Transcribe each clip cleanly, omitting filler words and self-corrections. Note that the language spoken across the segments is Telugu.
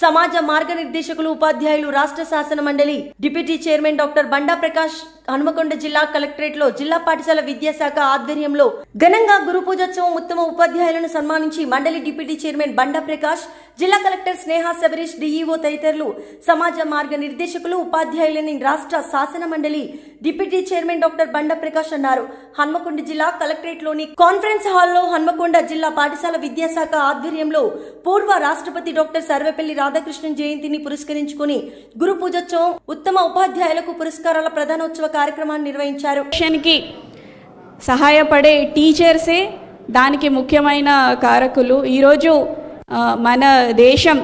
సమాజ మార్గనిర్దేశకులు ఉపాధ్యాయులు రాష్ట్ర శాసన మండలి డిప్యూటీ చైర్మన్ డాక్టర్ బండా ప్రకాష్ హన్మకొండ జిల్లా కలెక్టరేట్ లో జిల్లా పాఠశాల విద్యాశాఖ ఆధ్వర్యంలో ఘనంగా గురు పూజోత్సవం ఉత్తమ ఉపాధ్యాయులను సన్మానించి మండలి డిప్యూటీ చైర్మన్ బండా ప్రకాష్, జిల్లా కలెక్టర్ స్నేహ శబరీష్, డిఈఓ తదితరులు సమాజ మార్గనిర్దేశకులు ఉపాధ్యాయులని రాష్ట్ర శాసన మండలి డిప్యూటీ చైర్మన్ డాక్టర్ బండా ప్రకాష్ అన్నారు. హన్మకొండ జిల్లా కలెక్టరేట్ లోని కాన్ఫరెన్స్ హాల్లో హన్మకొండ జిల్లా పాఠశాల విద్యాశాఖ ఆధ్వర్యంలో పూర్వ రాష్ట్రపతి డాక్టర్ సర్వేపల్లి రాధాకృష్ణన్ జయంతిని పురస్కరించుకుని గురు పూజోత్సవం ఉత్తమ ఉపాధ్యాయులకు పురస్కారాల ప్రధానోత్సవ కార్యక్రమాన్ని నిర్వహించారు. సహాయపడే టీచర్సే దానికి ముఖ్యమైన కారకులు. ఈరోజు మన దేశం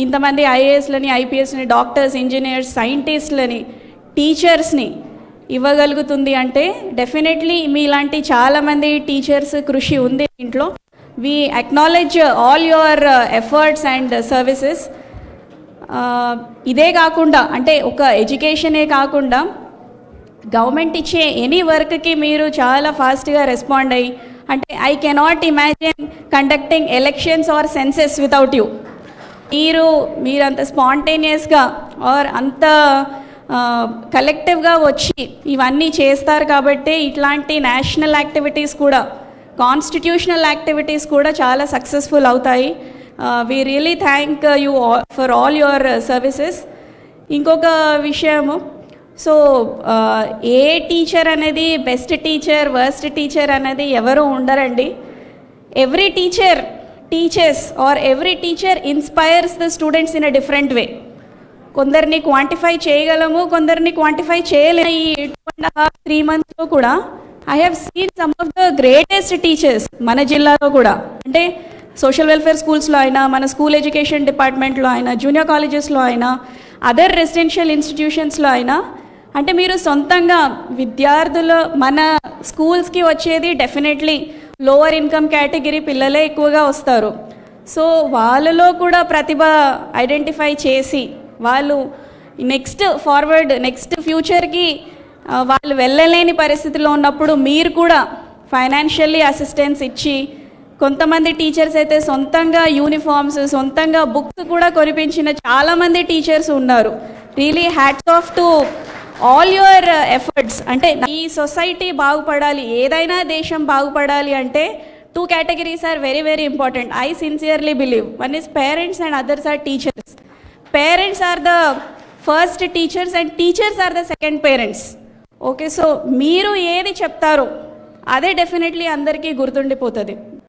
ఇంతమంది ఐఏఎస్లని, ఐపీఎస్ని, డాక్టర్స్, ఇంజనీర్స్, సైంటిస్ట్లని, టీచర్స్ని ఇవ్వగలుగుతుంది అంటే డెఫినెట్లీ మీలాంటి చాలామంది టీచర్స్ కృషి ఉంది ఇంట్లో. We acknowledge all your efforts and services. ఇదే కాకుండా అంటే ఒక ఎడ్యుకేషనే కాకుండా గవర్నమెంట్ ఇచ్చే ఎనీ వర్క్కి మీరు చాలా ఫాస్ట్గా రెస్పాండ్ అయ్యి, అంటే I cannot imagine conducting elections or census without you. మీరంత స్పాంటేనియస్గా ఆర్ అంత కలెక్టివ్గా వచ్చి ఇవన్నీ చేస్తారు కాబట్టి ఇట్లాంటి నేషనల్ యాక్టివిటీస్ కూడా, కాన్స్టిట్యూషనల్ యాక్టివిటీస్ కూడా చాలా సక్సెస్ఫుల్ అవుతాయి. We really thank you for all your services. ఇంకొక విషయము, సో ఏ టీచర్ అనేది బెస్ట్ టీచర్, వర్స్ట్ టీచర్ అనేది ఎవరు ఉండరండి. Every teacher teachers or every teacher inspires the students in a different way. కొందరిని క్వాంటిఫై చేయగలము, కొందరిని క్వాంటిఫై చేయలేము. ఈ 2.5-3 months కూడా I have seen some of the greatest teachers మన జిల్లాలో కూడా, అంటే సోషల్ వెల్ఫేర్ స్కూల్స్లో అయినా, మన స్కూల్ ఎడ్యుకేషన్ డిపార్ట్మెంట్లో అయినా, జూనియర్ కాలేజెస్లో అయినా, అదర్ రెసిడెన్షియల్ ఇన్స్టిట్యూషన్స్లో అయినా, అంటే మీరు సొంతంగా విద్యార్థులు మన స్కూల్స్కి వచ్చేది డెఫినెట్లీ లోవర్ ఇన్కమ్ కేటగిరీ పిల్లలే ఎక్కువగా వస్తారు. సో వాళ్ళలో కూడా ప్రతిభ ఐడెంటిఫై చేసి వాళ్ళు నెక్స్ట్ ఫ్యూచర్కి వాళ్ళు వెళ్ళలేని పరిస్థితిలో ఉన్నప్పుడు మీరు కూడా ఫైనాన్షియల్లీ అసిస్టెన్స్ ఇచ్చి, కొంతమంది టీచర్స్ అయితే సొంతంగా యూనిఫామ్స్, సొంతంగా బుక్స్ కూడా కొనిపించిన చాలామంది టీచర్స్ ఉన్నారు. Really hats off to all your efforts. అంటే ఈ సొసైటీ బాగుపడాలి, ఏదైనా దేశం బాగుపడాలి అంటే 2 categories are very very important. I sincerely believe one is parents and others are teachers. Parents are the first teachers and teachers are the second parents. Okay, so మీరు ఏది చెప్తారో అదే డెఫినెట్లీ అందరికీ గుర్తుండిపోతుంది.